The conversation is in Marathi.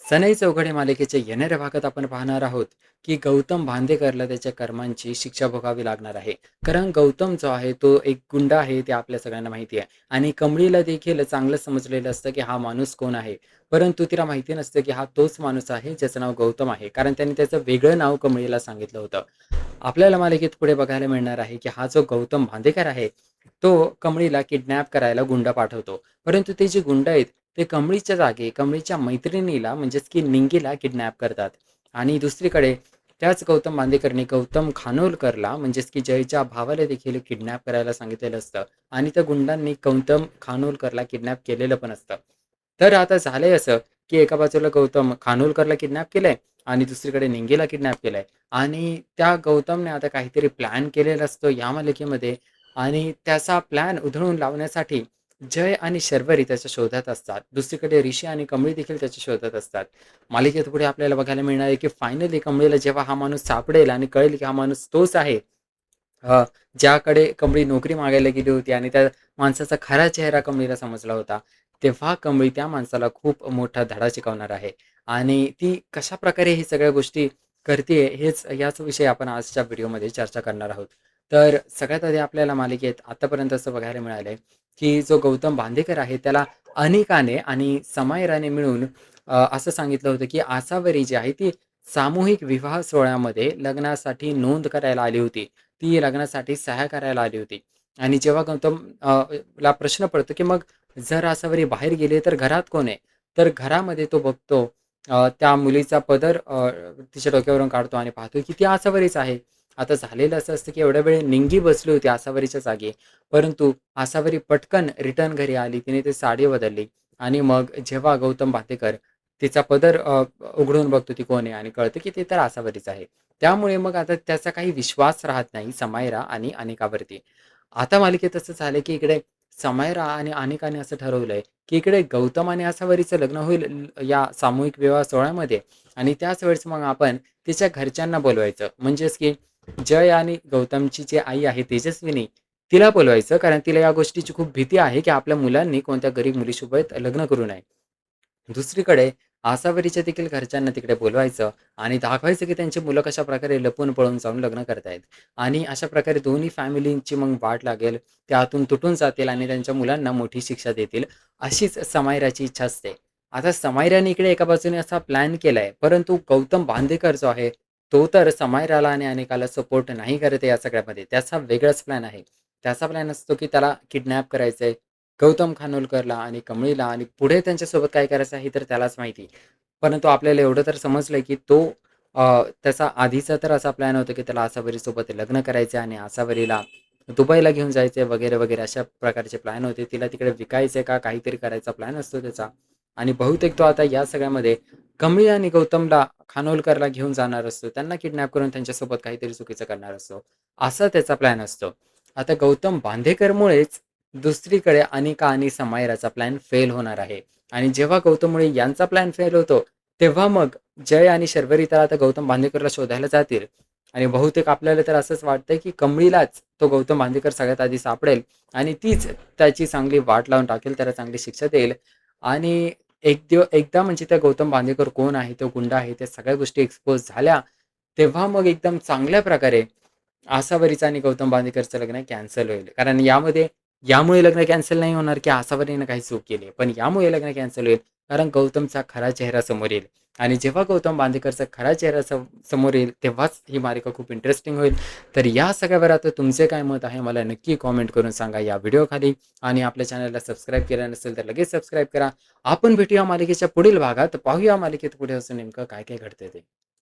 सनई चौघडे मालिकेच्या येणाऱ्या भागात आपण पाहणार आहोत की गौतम बांदेकरला त्याच्या कर्मांची शिक्षा भोगावी लागणार आहे. कारण गौतम जो आहे तो एक गुंड आहे, ते आपल्या सगळ्यांना माहिती आहे. आणि कमळीला देखील चांगलं समजलेलं असतं की हा माणूस कोण आहे. परंतु तिला माहिती नसतं की हा तोच माणूस आहे ज्याचं नाव गौतम आहे, कारण त्यांनी त्याचं वेगळं नाव कमळीला सांगितलं होतं. आपल्याला मालिकेत पुढे बघायला मिळणार आहे की हा जो गौतम बांदेकर आहे, तो कमळीला किडनॅप करायला गुंड पाठवतो. परंतु ते जे गुंड आहेत ते कमळीच्या जागी कमळीच्या मैत्रिणीला म्हणजेच की निंगीला किडनॅप करतात. आणि दुसरीकडे त्याच गौतम बांदेकरने गौतम खानोलकरला म्हणजेच की जयच्या भावाला देखील किडनॅप करायला सांगितलेलं असतं. आणि त्या गुंडांनी गौतम खानोलकरला किडनॅप केलेलं पण असतं. तर आता झालंय असं की एका बाजूला गौतम खानोलकरला किडनॅप केलंय आणि दुसरीकडे निंगीला किडनॅप केलंय. आणि त्या गौतमने आता काहीतरी प्लॅन केलेला असतो या मालिकेमध्ये. आणि त्याचा प्लॅन उधळून लावण्यासाठी जय आणि शर्वरी त्याच्या शोधात असतात. दुसरीकडे ऋषी आणि कमळी देखील त्याच्या शोधात असतात. मालिकेत पुढे आपल्याला बघायला मिळणार आहे की फायनली कमळीला जेव्हा हा माणूस सापडेल आणि कळेल की हा माणूस तोच आहे, अ, ज्याकडे कमळी नोकरी मागायला गेली होती आणि त्या माणसाचा खरा चेहरा कमळीला समजला होता, तेव्हा कमळी त्या माणसाला खूप मोठा धडा शिकवणार आहे. आणि ती कशाप्रकारे हे सगळ्या गोष्टी करते हेच याच विषयी आपण आजच्या व्हिडिओमध्ये चर्चा करणार आहोत. तर सगळ्यात आधी आपल्याला मालिकेत आतापर्यंत असं बघायला मिळालंय की जो गौतम बांदेकर आहे त्याला अनिकाने आणि समायराने मिळून असं सांगितलं होतं की आसावरी जी आहे ती सामूहिक विवाह सोहळ्यामध्ये लग्नासाठी नोंद करायला आली होती. ती लग्नासाठी सह्या करायला आली होती. आणि जेव्हा गौतम ला प्रश्न पडतो की मग जर आसावरी बाहेर गेले तर घरात कोण आहे? तर घरामध्ये तो बघतो त्या मुलीचा पदर तिच्या डोक्यावरून काढतो आणि पाहतो की ती आसावरीच आहे. आता झालेलं असं असतं की एवढ्या वेळ निंगी बसली होती आसावरीच्या जागी. परंतु आसावरी पटकन रिटर्न घरी आली. तिने ती साडी बदलली आणि मग जेव्हा गौतम बातेकर तिचा पदर उघडून बघतो ती कोण आहे आणि कळतं की ती तर आसावरीच आहे. त्यामुळे मग आता त्याचा काही विश्वास राहत नाही समायरा आणि अनिकावरती. आता मालिकेत असं झालं की इकडे समायरा आणि अनिकाने असं ठरवलंय की इकडे गौतम आणि आसावरीचं लग्न होईल या सामूहिक विवाह सोहळ्यामध्ये. आणि त्याच वेळेस मग आपण तिच्या घरच्यांना बोलवायचं, म्हणजेच की जय आणि गौतमची जी आई आहे तेजस्विनी, तिला बोलवायचं. कारण तिला या गोष्टीची खूप भीती आहे की आपल्या मुलांनी कोणत्या गरीब मुलीसोबत लग्न करू नये. दुसरीकडे आसावरीच्या देखील घरच्यांना तिकडे बोलवायचं आणि दाखवायचं की त्यांची मुलं कशाप्रकारे लपून पळून जाऊन लग्न करतायत. आणि अशा प्रकारे दोन्ही फॅमिलींची मग वाट लागेल, त्यातून तुटून जातील आणि त्यांच्या मुलांना मोठी शिक्षा देतील, अशीच समायराची इच्छा असते. आता समायराने इकडे एका बाजूने असा प्लॅन केलाय, परंतु गौतम बांदेकर जो आहे, तो तर समायराला आणि अनेकाला सपोर्ट नाही करत आहे या सगळ्यामध्ये. त्याचा वेगळाच प्लॅन आहे. त्याचा प्लॅन असतो की त्याला किडनॅप करायचंय, गौतम खानोलकरला आणि कमळीला, आणि पुढे त्यांच्यासोबत काय करायचं आहे तर त्यालाच माहिती. परंतु आपल्याला एवढं तर समजलंय की तो त्याचा आधीचा तर असा प्लॅन होता की त्याला आसावरीसोबत लग्न करायचं आणि आसावरीला दुबईला घेऊन जायचे वगैरे वगैरे अशा प्रकारचे प्लॅन होते. तिला तिकडे विकायचे का काहीतरी करायचा प्लॅन असतो त्याचा. आणि बहुतेक तो आता या सगळ्यामध्ये कमळी आणि गौतमला खानोलकरला घेऊन जाणार असतो. त्यांना किडनॅप करून त्यांच्यासोबत काहीतरी चुकीचं करणार असतो. असा त्याचा प्लॅन असतो. आता गौतम बांदेकरमुळेच दुसरीकडे अनिका आणि समायराचा प्लॅन फेल होणार आहे. आणि जेव्हा गौतममुळे यांचा प्लॅन फेल होतो, तेव्हा मग जय आणि शर्वरी तर आता गौतम बांदेकरला शोधायला जातील. आणि बहुतेक आपल्याला तर असंच वाटतंय की कमळीलाच तो गौतम बांदेकर सगळ्यात आधी सापडेल आणि तीच त्याची चांगली वाट लावून टाकेल, त्याला चांगली शिक्षा देईल. आणि एकदा म्हणजे त्या गौतम बांदेकर कोण आहे, तो गुंड आहे, त्या सगळ्या गोष्टी एक्सपोज झाल्या, तेव्हा मग एकदम चांगल्या प्रकारे आसावरीचं आणि गौतम बांदेकरचं लग्न कॅन्सल होईल. कारण यामुळे लग्न कॅन्सल नाही होणार की आसावरीनं काही चूक केली, पण यामुळे लग्न कॅन्सल होईल कारण गौतमचा खरा चेहरा समोर येईल. आणि जेव्हा गौतम बांदेकरचा खरा चेहरा समोर येईल, तेव्हाच ही मालिका खूप इंटरेस्टिंग होईल. तर या सगळ्यावर आता तुमचे काय मत आहे मला नक्की कॉमेंट करून सांगा या व्हिडिओखाली. आणि आपल्या चॅनलला सबस्क्राईब केलं नसेल तर लगेच सबस्क्राईब करा. आपण भेटूया मालिकेच्या पुढील भागात. पाहूया मालिकेत पुढे असं नेमकं काय काय घडते ते.